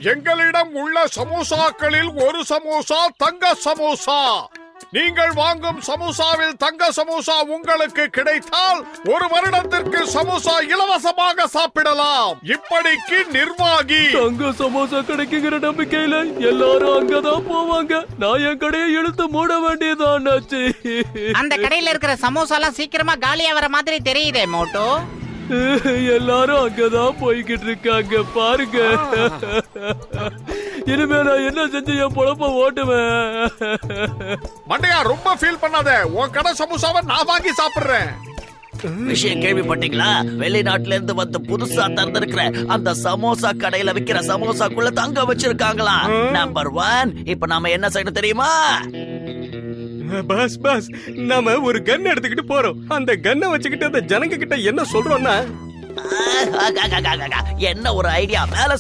எங்களிடம் உள்ள சமோசாக்களில் ஒரு சமோசா தங்க சமோசா. நீங்கள் வாங்கும் சமோசாவில் தங்க சமோசா உங்களுக்கு கிடைத்தால் 1 வருடத்திற்கு சமோசா இலவசமாக சாப்பிடலாம். இப்படிக்கு நிர்வாகி. தங்க சமோசா கிடைக்குங்கிற நம்பிக்கையில எல்லாரும் அங்கதான் போவாங்க. நான் என் கடையை இழுத்து மூட வேண்டியதான் ஆச்சு. அந்த கடையில இருக்கிற சமோசாலாம் சீக்கிரமா காலியா வர மாதிரி தெரியுதே மோட்டோ. எல்லாரும் அங்கதான் போய்கிட்டு இருக்காங்க பாருங்க. இனிமே நான் என்ன செஞ்சு என் பொழப்ப ஓட்டுவேன்? மண்டையா ரொம்ப ஃபீல் பண்ணாத. உன் கடை சமோசாவை நான் வாங்கி சாப்பிடுறேன். விஷயம் கேள்விப்பட்டீங்களா? வெளிநாட்டுல இருந்து வந்து புதுசா திறந்திருக்கிற அந்த சமோசா கடையில விக்கிற சமோசாக்குள்ள தங்க வச்சிருக்காங்களா? நம்பர் 1. இப்ப நாம என்ன செய்யணும் தெரியுமா? பாஸ் நாம ஒரு கன் எடுத்துக்கிட்டு போறோம். அந்த கன்னை வச்சுக்கிட்டு அந்த ஜனங்க கிட்ட என்ன சொல்றோம்னா, என்ன ஒரு ஐடியா மேல